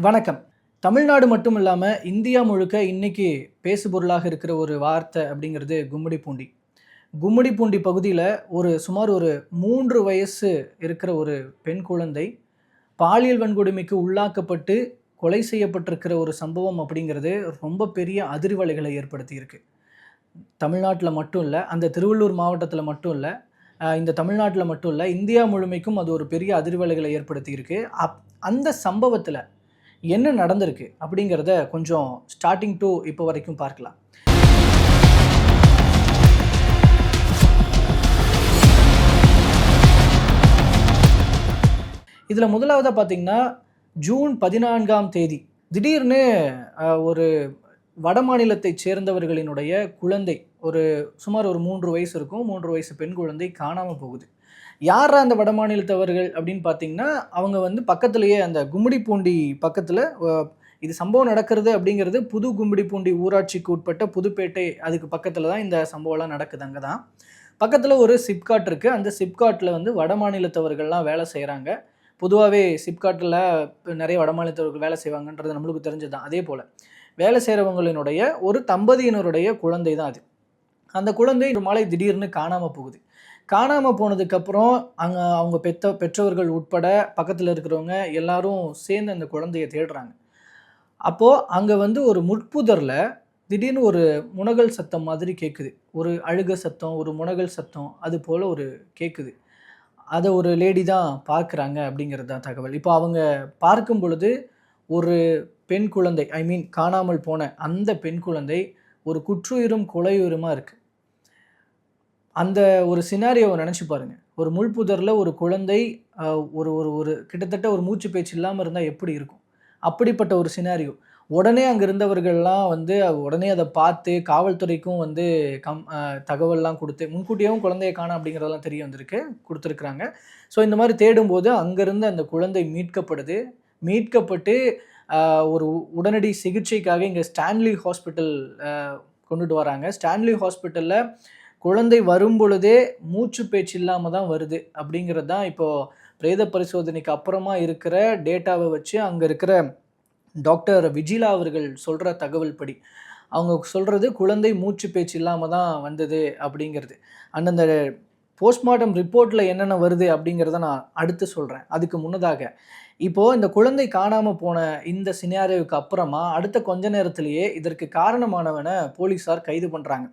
வணக்கம். தமிழ்நாடு மட்டும் இல்லாம, இந்தியா முழுக்க இன்னைக்கு பேசுபொருளாக இருக்கிற ஒரு வார்த்தை அப்படிங்கிறது கும்மிடிப்பூண்டி. கும்மிடிப்பூண்டி பகுதியில சுமார் ஒரு 3 வயசு இருக்கிற ஒரு பெண் குழந்தை, பாலியல் வன்கொடுமைக்கு உள்ளாக்கப்பட்டு கொலை செய்யப்பட்டிருக்கிற ஒரு சம்பவம் அப்படிங்கிறது ரொம்ப பெரிய அதிர்வலைகளை ஏற்படுத்தியிருக்கு. தமிழ்நாட்டுல மட்டும் இல்ல, அந்த திருவள்ளூர் மாவட்டத்தில மட்டும் இல்ல, இந்த தமிழ்நாட்டுல மட்டும் இல்ல, இந்தியா முழுமைக்கும் அது ஒரு பெரிய அதிர்வலைகளை ஏற்படுத்தியிருக்கு. அந்த சம்பவத்தில என்ன நடந்திருக்கு அப்படிங்கிறத கொஞ்சம் ஸ்டார்ட்டிங் டூ இப்போ வரைக்கும் பார்க்கலாம். இதில் முதலாவதாக பார்த்தீங்கன்னா, ஜூன் 14ஆம் தேதி திடீர்னு ஒரு வடமாநிலத்தைச் சேர்ந்தவர்களினுடைய குழந்தை, சுமார் ஒரு 3 வயசு இருக்கும். 3 வயசு பெண் குழந்தை காணாம போகுது. யாரா அந்த வடமாநிலத்தவர்கள் அப்படின்னு பார்த்தீங்கன்னா, அவங்க பக்கத்திலேயே அந்த கும்மிடிப்பூண்டி பக்கத்தில இது சம்பவம் நடக்கிறது அப்படிங்கிறது புது கும்மிடிப்பூண்டி ஊராட்சிக்கு உட்பட்ட புதுப்பேட்டை, அதுக்கு பக்கத்தில தான் இந்த சம்பவம்லாம் நடக்குது. அங்க தான். பக்கத்தில ஒரு சிப்காட் இருக்கு. அந்த சிப்காட்ல வடமாநிலத்தவர்கள்லாம் வேலை செய்றாங்க. பொதுவாவே சிப்காட்ல நிறைய வடமாநிலத்தவர்கள் வேலை செய்வாங்கன்றது நம்மளுக்கு தெரிஞ்சது தான். அதேபோல வேலை செய்றவங்களினுடைய ஒரு தம்பதியினருடைய குழந்தை தான் அது. அந்த குழந்தை ஒரு மாலை திடீர்னு காணாம போகுது. காணாம போனதுக்கப்புறம் அவங்க பெற்றவர்கள் உட்பட பக்கத்தில் இருக்கிறவங்க எல்லாரும் சேர்ந்து அந்த குழந்தைய தேடுறாங்க. அப்போ அங்க ஒரு முட்புதர்ல திடீர்னு ஒரு முனகல் சத்தம் மாதிரி கேட்குது. ஒரு அழுக சத்தம், ஒரு முனகல் சத்தம் அது போல கேட்குது. அத ஒரு லேடி தான் பார்க்குறாங்க அப்படிங்கிறது தான் தகவல். இப்போ அவங்க பார்க்கும் பொழுது ஒரு பெண் குழந்தை, ஐ மீன் காணாமல் போன அந்த பெண் குழந்தை ஒரு குற்றுயிரும் கொலையுயிருமா இருக்கு. அந்த ஒரு சினாரியோவை நினச்சி பாருங்க. ஒரு முள்புதர்ல ஒரு குழந்தை ஒரு ஒரு ஒரு கிட்டத்தட்ட ஒரு மூச்சு பேச்சு இல்லாம இருந்தா எப்படி இருக்கும்? அப்படிப்பட்ட ஒரு சினாரியோ. உடனே அங்க இருந்தவர்கள்லாம் உடனே அத பார்த்து காவல்துறைக்கும் தகவல்லாம் குடுத்து, முன்கூட்டியேவும் குழந்தைய காணோம் அப்படிங்கிறதெல்லாம் தெரிய வந்திருக்கு, குடுத்துருக்காங்க. ஸோ இந்த மாரி தேடும்போது அங்கிருந்து அந்த குழந்தை மீட்கப்படுது. மீட்கப்பட்டு ஒரு உடனடி சிகிச்சைக்காக இங்க ஸ்டான்லி ஹாஸ்பிட்டல் கொண்டுட்டு வராங்க. ஸ்டான்லி ஹாஸ்பிட்டல்ல குழந்தை வரும்பொழுதே மூச்சு பேச்சு இல்லாம தான் வருது அப்படிங்கிறது தான் இப்போ பிரேத பரிசோதனைக்கு அப்புறமா இருக்கிற டேட்டாவை வச்சு அங்க இருக்கிற டாக்டர் விஜிலா அவர்கள் சொல்ற தகவல் படி. அவங்க சொல்றது குழந்தை மூச்சு பேச்சு இல்லாம தான் வந்தது அப்படிங்கிறது. அந்த போஸ்ட்மார்ட்டம் ரிப்போர்ட்ல என்னென்ன வருது அப்படிங்கிறத நான் அடுத்து சொல்றேன். அதுக்கு முன்னதாக இப்போ இந்த குழந்தை காணாம போன இந்த சினாரியோவுக்கு அப்புறமா அடுத்த கொஞ்ச நேரத்திலேயே இதற்கு காரணமானவனை போலீசார் கைது பண்றாங்க.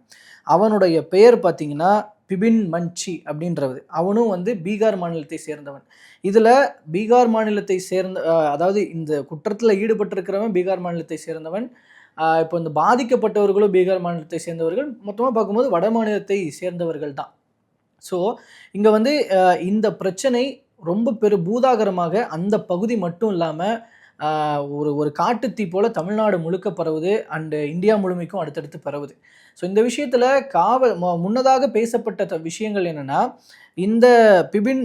அவனுடைய பெயர் பார்த்தீங்கன்னா பிபின் மன்சி அப்படின்றவர். அவனும் பீகார் மாநிலத்தை சேர்ந்தவன். இதுல பீகார் மாநிலத்தை சேர்ந்த அதாவது இந்த குற்றத்தில் ஈடுபட்டிருக்கிறவன் பீகார் மாநிலத்தை சேர்ந்தவன். இப்போ இந்த பாதிக்கப்பட்டவர்களும் பீகார் மாநிலத்தை சேர்ந்தவர்கள். மொத்தமாக பார்க்கும்போது வட மாநிலத்தை சேர்ந்தவர்கள் தான். ஸோ இங்க இந்த பிரச்சனை ரொம்ப பூதாகரமாக அந்த பகுதி மட்டும் இல்லாமல் ஒரு காட்டுத்தீ போல தமிழ்நாடு முழுக்க பரவுது. அண்ட் இந்தியா முழுமைக்கும் அடுத்தடுத்து பரவுது. ஸோ இந்த விஷயத்தில் முன்னதாக பேசப்பட்ட விஷயங்கள் என்னென்னா, இந்த பிபின்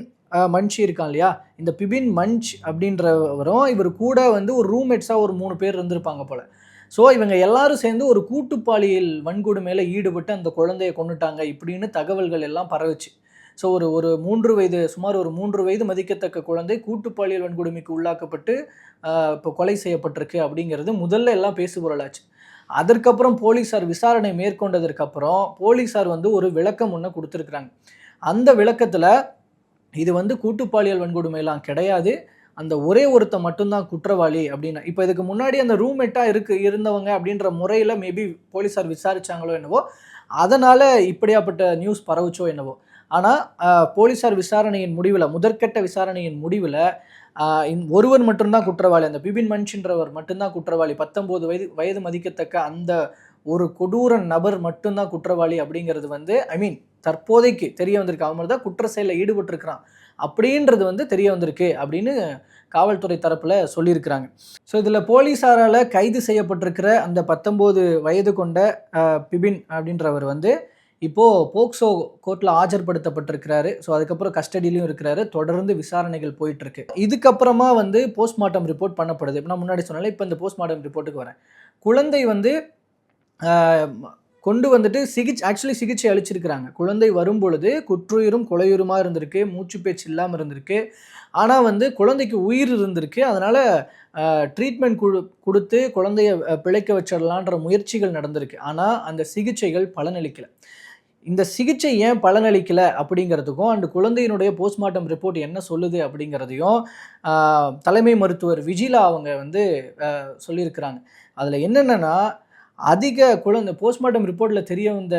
மன்ச் இருக்கான் இல்லையா, இந்த பிபின் மன்ச் அப்படின்றவரும் இவர் கூட ஒரு ரூம்மேட்ஸாக ஒரு 3 பேர் இருந்திருப்பாங்க போல். ஸோ இவங்க எல்லாரும் சேர்ந்து ஒரு கூட்டுப்பாலியல் வன்கொடுமையில் ஈடுபட்டு அந்த குழந்தையை கொண்டுட்டாங்க இப்படின்னு தகவல்கள் எல்லாம் பரவுச்சு. ஸோ சுமார் ஒரு 3 வயது மதிக்கத்தக்க குழந்தை கூட்டுப்பாலியல் வன்கொடுமைக்கு உள்ளாக்கப்பட்டு இப்போ கொலை செய்யப்பட்டிருக்கு அப்படிங்கிறது முதல்ல எல்லாம் பேசுபொருளாச்சு. அதற்கப்புறம் போலீஸார் விசாரணை மேற்கொண்டதற்கப்புறம் போலீஸார் ஒரு விளக்கம் ஒன்று கொடுத்துருக்குறாங்க. அந்த விளக்கத்தில் இது கூட்டுப்பாலியல் வன்கொடுமையெல்லாம் கிடையாது, அந்த ஒரே ஒருத்த மட்டும்தான் குற்றவாளி அப்படின்னு. இப்போ இதுக்கு முன்னாடி அந்த ரூம்மேட்டாக இருந்தவங்க அப்படின்ற முறையில் மேபி போலீஸார் விசாரிச்சாங்களோ என்னவோ, அதனால் இப்படியாப்பட்ட நியூஸ் பரவுச்சோ என்னவோ. ஆனால் போலீஸார் விசாரணையின் முடிவில், முதற்கட்ட விசாரணையின் முடிவில் ஒருவர் மட்டும்தான் குற்றவாளி, அந்த பிபின் மன்ச்ன்றவர் மட்டும்தான் குற்றவாளி, 19 வயது மதிக்கத்தக்க அந்த ஒரு கொடூர நபர் மட்டும்தான் குற்றவாளி அப்படிங்கிறது ஐ மீன் தற்போதைக்கு தெரிய வந்திருக்கு. அவன் தான் குற்ற செயலில் ஈடுபட்டிருக்கிறான் அப்படின்றது தெரிய வந்திருக்கு அப்படின்னு காவல்துறை தரப்பில் சொல்லியிருக்கிறாங்க. ஸோ இதில் போலீஸாரால் கைது செய்யப்பட்டிருக்கிற அந்த 19 வயது கொண்ட பிபின் அப்படின்றவர் இப்போது போக்சோ கோர்ட்டில் ஆஜர்படுத்தப்பட்டிருக்கிறாரு. ஸோ அதுக்கப்புறம் கஸ்டடியிலையும் இருக்கிறாரு. தொடர்ந்து விசாரணைகள் போயிட்டுருக்கு. இதுக்கப்புறமா போஸ்ட்மார்ட்டம் ரிப்போர்ட் பண்ணப்படுது. இப்போ நான் முன்னாடி சொன்னால இப்போ இந்த போஸ்ட்மார்ட்டம் ரிப்போர்ட்டுக்கு வரேன். குழந்தை கொண்டு சிகிச்சை அளிச்சிருக்கிறாங்க. குழந்தை வரும்பொழுது குற்றுயிரும் கொலையுருமாக இருந்திருக்கு, மூச்சு பேச்சு இல்லாமல் இருந்திருக்கு. ஆனால் குழந்தைக்கு உயிர் இருந்திருக்கு. அதனால் ட்ரீட்மெண்ட் கொடுத்து குழந்தைய பிழைக்க வச்சிடலான்ற முயற்சிகள் நடந்திருக்கு. ஆனால் அந்த சிகிச்சைகள் பலனளிக்கலை. இந்த சிகிச்சை ஏன் பலனளிக்கலை அப்படிங்கிறதுக்கும் அந்த குழந்தையினுடைய போஸ்ட்மார்ட்டம் ரிப்போர்ட் என்ன சொல்லுது அப்படிங்கிறதையும் தலைமை மருத்துவர் விஜிலா அவங்க வந்து சொல்லியிருக்கிறாங்க. அதில் என்னென்னா அதிக போஸ்ட்மார்ட்டம் ரிப்போர்ட்டில் தெரிய வந்த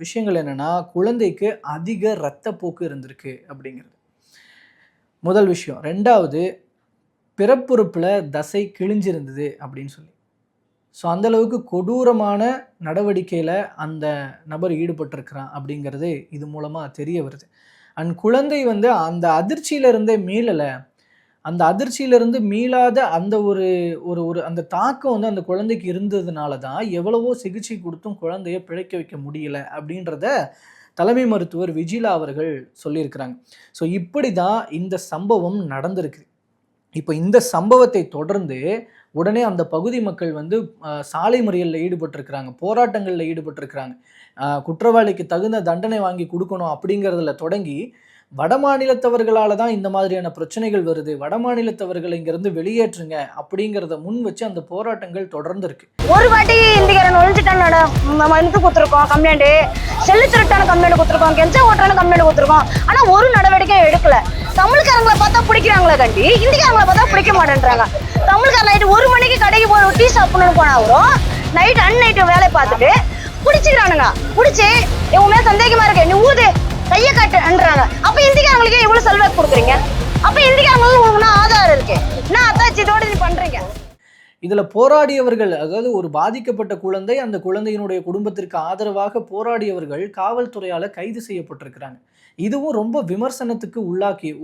விஷயங்கள் என்னென்னா குழந்தைக்கு அதிக இரத்தப்போக்கு இருந்திருக்கு அப்படிங்கிறது முதல் விஷயம். ரெண்டாவது, பிறப்புறுப்பில் தசை கிழிஞ்சிருந்தது அப்படின்னு சொல்லி. ஸோ அந்தளவுக்கு கொடூரமான நடவடிக்கையில் அந்த நபர் ஈடுபட்டிருக்கிறான் அப்படிங்கிறது இது மூலமாக தெரிய வருது. அண்ட் குழந்தை வந்து அந்த அதிர்ச்சியிலிருந்தே மீளலை. அந்த அதிர்ச்சியிலிருந்து மீளாத அந்த ஒரு ஒரு ஒரு அந்த தாக்கம் வந்து அந்த குழந்தைக்கு இருந்ததுனால தான் எவ்வளவோ சிகிச்சை கொடுத்தும் குழந்தைய பிழைக்க வைக்க முடியல அப்படின்றத தலைமை மருத்துவர் விஜிலா அவர்கள் சொல்லியிருக்கிறாங்க. ஸோ இப்படி தான் இந்த சம்பவம் நடந்திருக்கு. இப்போ இந்த சம்பவத்தை தொடர்ந்து உடனே அந்த பகுதி மக்கள் வந்து சாலை மறியலில் ஈடுபட்டிருக்கிறாங்க, போராட்டங்களில் ஈடுபட்டிருக்கிறாங்க. குற்றவாளிக்கு தகுந்த தண்டனை வாங்கி கொடுக்கணும் அப்படிங்கிறதுல தொடங்கி வட மாநிலத்தவர்களால தான் இந்த மாதிரியான பிரச்சனைகள் வருது, வட மாநிலத்தவர்கள் இங்கிருந்து வெளியேற்றுங்க அப்படிங்கிறத முன் வச்சு அந்த போராட்டங்கள் தொடர்ந்து இருக்கு. ஒரு வாட்டி இந்திக்காரன் ஒழிஞ்சிட்டான மருந்து கொடுத்துருக்கோம், கம்ப்ளைண்ட் செல்லு திருட்டான கம்ப்ளைண்ட் கொடுத்துருக்கோம், கெஞ்சா ஓட்டான கம்ப்ளைண்ட் கொடுத்துருக்கோம். ஆனா ஒரு நடவடிக்கை எடுக்கல. தமிழ்காரங்களை பார்த்தா பிடிக்கிறாங்களே கண்டி இந்திக்காரங்களை பார்த்தா பிடிக்க மாட்டேன்றாங்க. தமிழ்காரன் நைட்டு 1 மணிக்கு கடைக்கு போய் டீ சாப்பிடணும்னு போனாலும் நைட் அன்னைட்டு வேலை பார்த்துட்டு பிடிச்சிக்கிறானுங்க. பிடிச்சி இவங்க சந்தேகமா இருக்கு, நீ ஊது கையை காட்டுன்றாங்க. அப்ப இந்திக்காரங்களுக்கு எவ்வளவு செல்வாக்கு கொடுக்குறீங்க? அப்ப இந்திக்காரங்களுக்கு உங்களுக்கு ஆதாரம் இருக்கு, நான் அத்தாச்சி இதோட நீ பண்றீங்க. இதுல போராடியவர்கள், அதாவது ஒரு பாதிக்கப்பட்ட குழந்தை, அந்த குழந்தையினுடைய குடும்பத்திற்கு ஆதரவாக போராடியவர்கள் காவல்துறையால கைது செய்யப்பட்டிருக்கிறாங்க. இதுவும் ரொம்ப விமர்சனத்துக்கு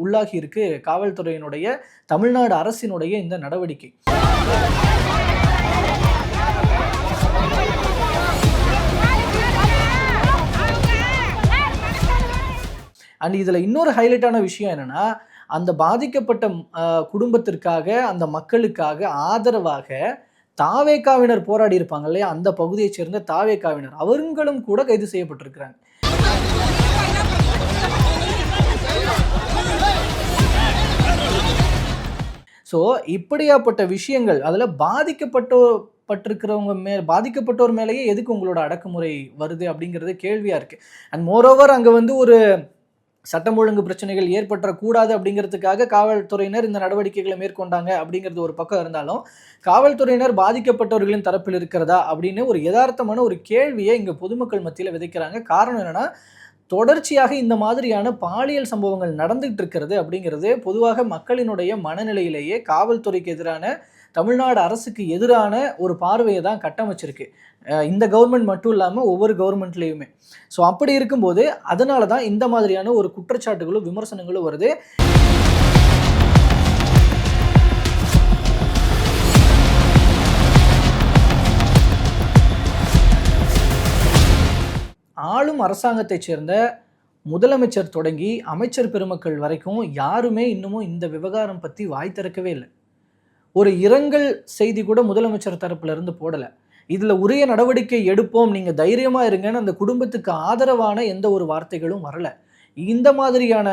உள்ளாகி இருக்கு காவல்துறையினுடைய, தமிழ்நாடு அரசினுடைய இந்த நடவடிக்கை. அண்ட் இதில் இன்னொரு ஹைலைட்டான விஷயம் என்னென்னா, அந்த பாதிக்கப்பட்ட குடும்பத்திற்காக, அந்த மக்களுக்காக ஆதரவாக தாவேகாவினர் போராடி இருப்பாங்க இல்லையா, அந்த பகுதியை சேர்ந்த தாவேகாவினர் அவர்களும் கூட கைது செய்யப்பட்டிருக்கிறாங்க. ஸோ இப்படியாப்பட்ட விஷயங்கள், அதில் பாதிக்கப்பட்டோர் மேலேயே எதுக்கு உங்களோட அடக்குமுறை வருது அப்படிங்கிறது கேள்வியாக இருக்குது. அண்ட் மோரோவர் அங்கே வந்து ஒரு சட்டம் ஒழுங்கு பிரச்சனைகள் ஏற்பட்டக்கூடாது அப்படிங்கிறதுக்காக காவல்துறையினர் இந்த நடவடிக்கைகளை மேற்கொண்டாங்க அப்படிங்கிறது ஒரு பக்கம் இருந்தாலும், காவல்துறையினர் பாதிக்கப்பட்டவர்களின் தரப்பில் இருக்கிறதா அப்படின்னு ஒரு யதார்த்தமான ஒரு கேள்வியை இங்கே பொதுமக்கள் மத்தியில் விதைக்கிறாங்க. காரணம் என்னென்னா, தொடர்ச்சியாக இந்த மாதிரியான பாலியல் சம்பவங்கள் நடந்துகிட்டு இருக்கிறது அப்படிங்கிறது பொதுவாக மக்களினுடைய மனநிலையிலேயே காவல்துறைக்கு எதிரான, தமிழ்நாடு அரசுக்கு எதிரான ஒரு பார்வையை தான் கட்டமைச்சிருக்கு. இந்த கவர்மெண்ட் மட்டும் இல்லாமல் ஒவ்வொரு கவர்மெண்ட்லேயுமே. ஸோ அப்படி இருக்கும்போது அதனால தான் இந்த மாதிரியான ஒரு குற்றச்சாட்டுகளும் விமர்சனங்களும் வருது. ஆளும் அரசாங்கத்தைச் சேர்ந்த முதலமைச்சர் தொடங்கி அமைச்சர் பெருமக்கள் வரைக்கும் யாருமே இன்னமும் இந்த விவகாரம் பற்றி வாய் திறக்கவே இல்லை. ஒரு இரங்கல் செய்தி கூட முதலமைச்சர் தரப்புல இருந்து போடலை. இதில் உரிய நடவடிக்கை எடுப்போம், நீங்கள் தைரியமாக இருங்கன்னு அந்த குடும்பத்துக்கு ஆதரவான எந்த ஒரு வார்த்தைகளும் வரலை. இந்த மாதிரியான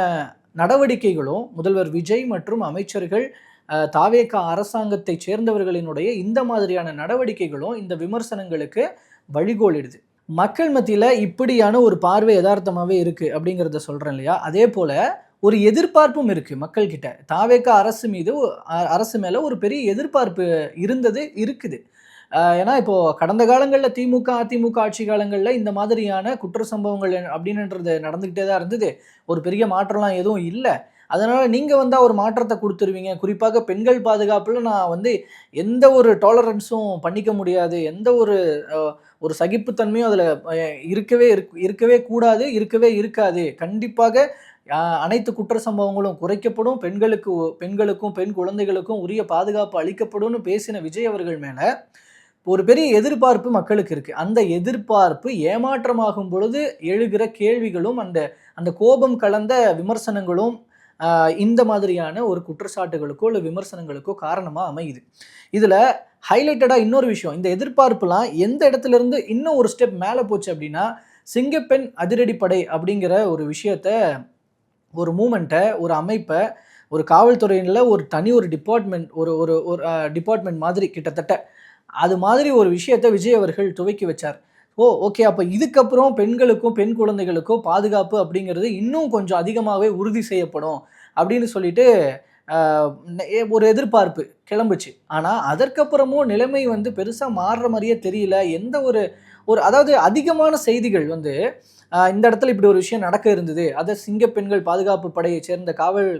நடவடிக்கைகளும் முதல்வர் விஜய் மற்றும் அமைச்சர்கள், தாவேகா அரசாங்கத்தை சேர்ந்தவர்களினுடைய இந்த மாதிரியான நடவடிக்கைகளும் இந்த விமர்சனங்களுக்கு வழிகோலிடுது. மக்கள் மத்தியில் இப்படியான ஒரு பார்வை யதார்த்தமாகவே இருக்குது அப்படிங்கிறத சொல்கிறேன் இல்லையா. அதே போல் ஒரு எதிர்பார்ப்பும் இருக்குது மக்கள்கிட்ட. தாவேகா அரசு மேலே ஒரு பெரிய எதிர்பார்ப்பு இருக்குது. ஏன்னா இப்போது கடந்த காலங்களில் திமுக அதிமுக ஆட்சி காலங்களில் இந்த மாதிரியான குற்ற சம்பவங்கள் அப்படின்றது நடந்துக்கிட்டே தான் இருந்தது. ஒரு பெரிய மாற்றம்லாம் எதுவும் இல்லை. அதனால் நீங்கள் வந்தால் ஒரு மாற்றத்தை கொடுத்துருவீங்க. குறிப்பாக பெண்கள் பாதுகாப்பில் நான் வந்து எந்த ஒரு டாலரன்ஸும் பண்ணிக்க முடியாது, எந்த ஒரு சகிப்புத்தன்மையும் அதில் இருக்கவே கூடாது, இருக்கவே இருக்காது. கண்டிப்பாக அனைத்து குற்ற சம்பவங்களும் குறைக்கப்படும், பெண்களுக்கும் பெண் குழந்தைகளுக்கும் உரிய பாதுகாப்பு அளிக்கப்படும் பேசின விஜய் அவர்கள் மேலே ஒரு பெரிய எதிர்பார்ப்பு மக்களுக்கு இருக்குது. அந்த எதிர்பார்ப்பு ஏமாற்றமாகும் பொழுது எழுகிற கேள்விகளும் அந்த கோபம் கலந்த விமர்சனங்களும் இந்த மாதிரியான ஒரு குற்றச்சாட்டுகளுக்கோ இல்லை விமர்சனங்களுக்கோ காரணமாக அமையுது. இதில் ஹைலைட்டடாக இன்னொரு விஷயம், இந்த எதிர்பார்ப்புலாம் எந்த இடத்துல இருந்து இன்னும் ஒரு ஸ்டெப் மேலே போச்சு அப்படின்னா, சிங்கப்பெண் அதிரடிப்படை அப்படிங்கிற ஒரு விஷயத்த, ஒரு மூமெண்ட்டை, ஒரு அமைப்பை ஒரு காவல்துறையில ஒரு தனி ஒரு டிபார்ட்மெண்ட் ஒரு ஒரு ஒரு டிபார்ட்மெண்ட் மாதிரி கிட்டத்தட்ட அது மாதிரி ஒரு விஷயத்தை விஜய் அவர்கள் துவக்கி வச்சார். ஓகே, அப்போ இதுக்கப்புறம் பெண்களுக்கும் பெண் குழந்தைகளுக்கும் பாதுகாப்பு அப்படிங்கிறது இன்னும் கொஞ்சம் அதிகமாகவே உறுதி செய்யப்படும் அப்படின்னு சொல்லிட்டு ஒரு எதிர்பார்ப்பு கிளம்புச்சு. ஆனால் அதற்கப்புறமும் நிலைமை வந்து பெருசாக மாறுற மாதிரியே தெரியல. எந்த ஒரு ஒரு அதாவது அதிகமான செய்திகள் வந்து இந்த இடத்துல இப்படி ஒரு விஷயம் நடக்க இருந்தது, அதை சிங்க பெண்கள் பாதுகாப்பு படையை சேர்ந்த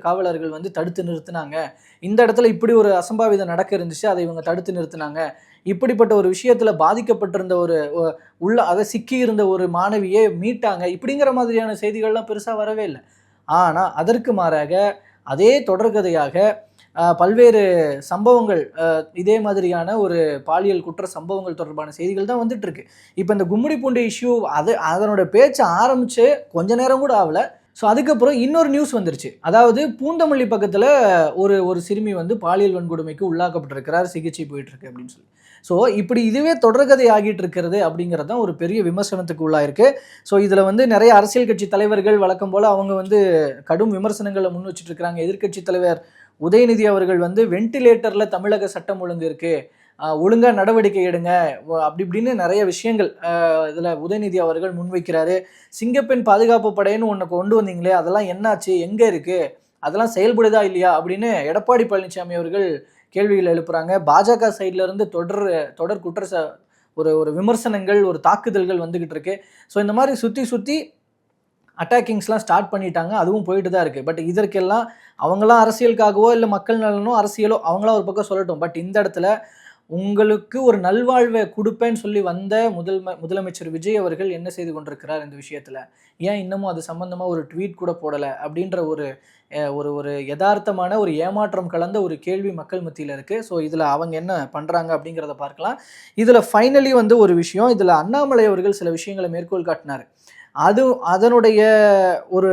காவலர்கள் வந்து தடுத்து நிறுத்தினாங்க, இந்த இடத்துல இப்படி ஒரு அசம்பாவிதம் நடக்க இருந்துச்சு, அதை இவங்க தடுத்து நிறுத்தினாங்க, இப்படிப்பட்ட ஒரு விஷயத்துல பாதிக்கப்பட்டிருந்த ஒரு அதை சிக்கி இருந்த ஒரு மாணவியை மீட்டாங்க, இப்படிங்கிற மாதிரியான செய்திகள்லாம் பெருசா வரவே இல்லை. ஆனா அதற்கு மாறாக அதே தொடர்கதையாக பல்வேறு சம்பவங்கள், இதே மாதிரியான ஒரு பாலியல் குற்ற சம்பவங்கள் தொடர்பான செய்திகள் தான் வந்துட்டு இருக்கு. இப்போ இந்த கும்மிடிப்பூண்டி இஷ்யூ அதனோட பேச்சு ஆரம்பிச்சு கொஞ்ச நேரம் கூட ஆகல. ஸோ அதுக்கப்புறம் இன்னொரு நியூஸ் வந்துருச்சு. அதாவது பூந்தமல்லி பக்கத்தில் ஒரு சிறுமி வந்து பாலியல் வன்கொடுமைக்கு உள்ளாக்கப்பட்டிருக்கிறார், சிகிச்சை போயிட்டு இருக்கு அப்படின்னு சொல்லி. ஸோ இப்படி இதுவே தொடர்கதை ஆகிட்டு இருக்கிறது அப்படிங்கிறது தான் ஒரு பெரிய விமர்சனத்துக்கு உள்ளாயிருக்கு. ஸோ இதில் வந்து நிறைய அரசியல் கட்சி தலைவர்கள் வழக்கம் போல் அவங்க வந்து கடும் விமர்சனங்களை முன் வச்சுட்டு இருக்கிறாங்க. எதிர்க்கட்சி தலைவர் உதயநிதி அவர்கள் வந்து வெண்டிலேட்டரில் தமிழக சட்டம் ஒழுங்கு இருக்குது, ஒழுங்காக நடவடிக்கை எடுங்க, அப்படி இப்படின்னு நிறைய விஷயங்கள் இதில் உதயநிதி அவர்கள் முன்வைக்கிறாரு. சிங்கப்பெண் பாதுகாப்பு படைன்னு ஒன்று கொண்டு வந்தீங்களே, அதெல்லாம் என்னாச்சு, எங்கே இருக்குது, அதெல்லாம் செயல்படுதா இல்லையா அப்படின்னு எடப்பாடி பழனிசாமி அவர்கள் கேள்விகள் எழுப்புறாங்க. பாஜக சைட்ல இருந்து தொடர் ஒரு விமர்சனங்கள், ஒரு தாக்குதல்கள் வந்துகிட்டு இருக்கு. ஸோ இந்த மாதிரி சுற்றி அட்டாக்கிங்ஸ்லாம் ஸ்டார்ட் பண்ணிட்டாங்க. அதுவும் போயிட்டு தான் இருக்குது. பட் இதற்கெல்லாம் அவங்களாம் அரசியலுக்காகவோ இல்லை மக்கள் நலனோ அரசியலோ அவங்களாம் ஒரு பக்கம் சொல்லட்டும். பட் இந்த இடத்துல உங்களுக்கு ஒரு நல்வாழ்வை கொடுப்பேன்னு சொல்லி வந்த முதலமைச்சர் விஜய் அவர்கள் என்ன செய்து கொண்டிருக்கிறார் இந்த விஷயத்தில்? ஏன் இன்னமும் அது சம்பந்தமாக ஒரு ட்வீட் கூட போடலை அப்படின்ற ஒரு ஒரு யதார்த்தமான ஒரு ஏமாற்றம் கலந்த ஒரு கேள்வி மக்கள் மத்தியில் இருக்குது. ஸோ இதில் அவங்க என்ன பண்ணுறாங்க அப்படிங்கிறத பார்க்கலாம். இதில் ஃபைனலி வந்து ஒரு விஷயம், இதில் அண்ணாமலை அவர்கள் சில விஷயங்களை மேற்கோள் காட்டினார். அதனுடைய ஒரு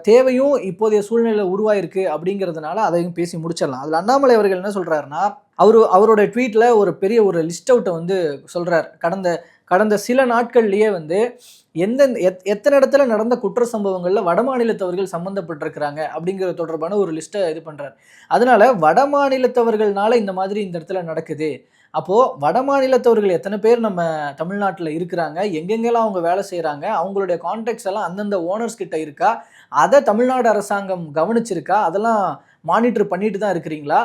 தேவையும் இப்போதைய சூழ்நிலையில் உருவாயிருக்கு அப்படிங்கிறதுனால அதையும் பேசி முடிச்சிடலாம். அதில் அண்ணாமலை அவர்கள் என்ன சொல்கிறாருன்னா, அவரோட ட்வீட்டில் ஒரு பெரிய ஒரு லிஸ்ட் அவுட்டை வந்து சொல்கிறார். கடந்த சில நாட்கள்லேயே வந்து எத்தனை இடத்துல நடந்த குற்ற சம்பவங்களில் வடமாநிலத்தவர்கள் சம்மந்தப்பட்டிருக்கிறாங்க அப்படிங்கிற தொடர்பான ஒரு லிஸ்ட்டை இது பண்ணுறார். அதனால வடமாநிலத்தவர்கள்னால இந்த மாதிரி இந்த இடத்துல நடக்குது. அப்போது வடமாநிலத்தவர்கள் எத்தனை பேர் நம்ம தமிழ்நாட்டில் இருக்கிறாங்க, எங்கெங்கெல்லாம் அவங்க வேலை செய்கிறாங்க, அவங்களுடைய கான்டாக்ட்ஸ் எல்லாம் அந்தந்த ஓனர்ஸ் கிட்ட இருக்கா, அதை தமிழ்நாடு அரசாங்கம் கவனிச்சிருக்கா, அதெல்லாம் மானிட்டர் பண்ணிட்டு தான் இருக்கிறீங்களா,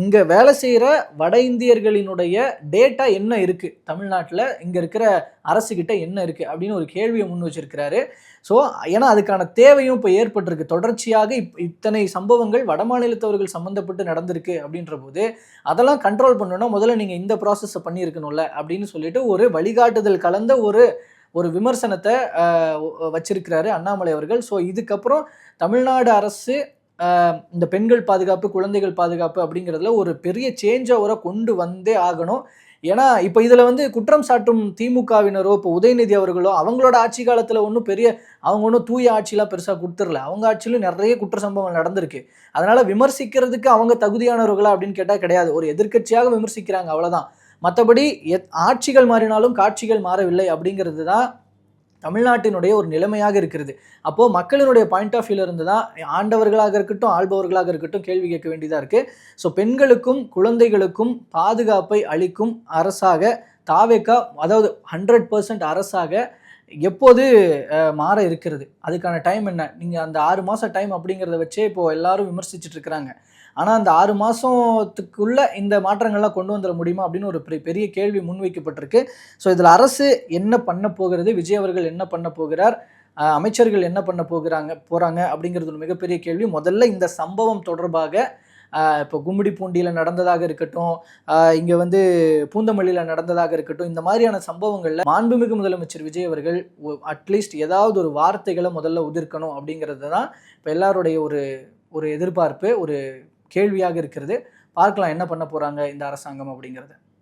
இங்கே வேலை செய்கிற வட இந்தியர்களினுடைய டேட்டா என்ன இருக்குது தமிழ்நாட்டில், இங்கே இருக்கிற அரசுக்கிட்ட என்ன இருக்குது அப்படின்னு ஒரு கேள்வியை முன் வச்சிருக்கிறாரு. ஸோ ஏன்னா அதுக்கான தேவையும் இப்போ ஏற்பட்டிருக்கு. தொடர்ச்சியாக இத்தனை சம்பவங்கள் வட மாநிலத்தவர்கள் சம்மந்தப்பட்டு நடந்திருக்கு அப்படின்ற போது அதெல்லாம் கண்ட்ரோல் பண்ணணும்னா முதல்ல நீங்கள் இந்த ப்ராசஸை பண்ணியிருக்கணும்ல அப்படின்னு சொல்லிட்டு ஒரு வழிகாட்டுதல் கலந்த ஒரு விமர்சனத்தை வச்சிருக்கிறாரு அண்ணாமலை அவர்கள். ஸோ இதுக்கப்புறம் தமிழ்நாடு அரசு இந்த பெண்கள் பாதுகாப்பு, குழந்தைகள் பாதுகாப்பு அப்படிங்கிறதுல ஒரு பெரிய சேஞ்ச் ஓவரை கொண்டு வந்தே ஆகணும். ஏன்னா இப்போ இதில் வந்து குற்றம் சாட்டும் திமுகவினரோ இப்போ உதயநிதி அவர்களோ அவங்களோட ஆட்சி காலத்தில் அவங்க ஒன்றும் தூய ஆட்சியெலாம் பெருசாக கொடுத்துடல. அவங்க ஆட்சியிலும் நிறைய குற்ற சம்பவங்கள் நடந்திருக்கு. அதனால் விமர்சிக்கிறதுக்கு அவங்க தகுதியானவர்களா அப்படின்னு கேட்டால் கிடையாது. ஒரு எதிர்க்கட்சியாக விமர்சிக்கிறாங்க, அவ்வளோதான். மற்றபடி ஆட்சிகள் மாறினாலும் காட்சிகள் மாறவில்லை அப்படிங்கிறது தான் தமிழ்நாட்டினுடைய ஒரு நிலைமையாக இருக்கிறது. அப்போது மக்களினுடைய பாயிண்ட் ஆஃப் வியூல இருந்து தான் ஆண்டவர்களாக இருக்கட்டும், ஆள்பவர்களாக இருக்கட்டும் கேள்வி கேட்க வேண்டியதாக இருக்குது. ஸோ பெண்களுக்கும் குழந்தைகளுக்கும் பாதுகாப்பை அளிக்கும் அரசாக தாவேகா, அதாவது 100% அரசாக எப்போது மாற இருக்கிறது, அதுக்கான டைம் என்ன? நீங்கள் அந்த 6 மாதம் டைம் அப்படிங்கிறத வச்சே இப்போது எல்லாரும் விமர்சிச்சுட்டு இருக்கிறாங்க. ஆனால் அந்த 6 மாதத்துக்குள்ளே இந்த மாற்றங்கள்லாம் கொண்டு வந்துட முடியுமா அப்படின்னு ஒரு பெரிய கேள்வி முன்வைக்கப்பட்டிருக்கு. ஸோ இதில் அரசு என்ன பண்ண போகிறது, விஜய் அவர்கள் என்ன பண்ண போகிறார், அமைச்சர்கள் என்ன பண்ண போகிறாங்க அப்படிங்கிறது ஒரு மிகப்பெரிய கேள்வி. முதல்ல இந்த சம்பவம் தொடர்பாக இப்போ கும்மிடிப்பூண்டியில் நடந்ததாக இருக்கட்டும், இங்கே வந்து பூந்தமல்லியில் நடந்ததாக இருக்கட்டும், இந்த மாதிரியான சம்பவங்களில் மாண்புமிகு முதலமைச்சர் விஜய் அவர்கள் அட்லீஸ்ட் ஏதாவது ஒரு வார்த்தைகளை முதல்ல உதிர்க்கணும் அப்படிங்கிறது தான் இப்போ எல்லாருடைய ஒரு எதிர்பார்ப்பு, ஒரு கேள்வியாக இருக்கிறது. பார்க்கலாம் என்ன பண்ண போகிறாங்க இந்த அரசாங்கம் அப்படிங்கிறது.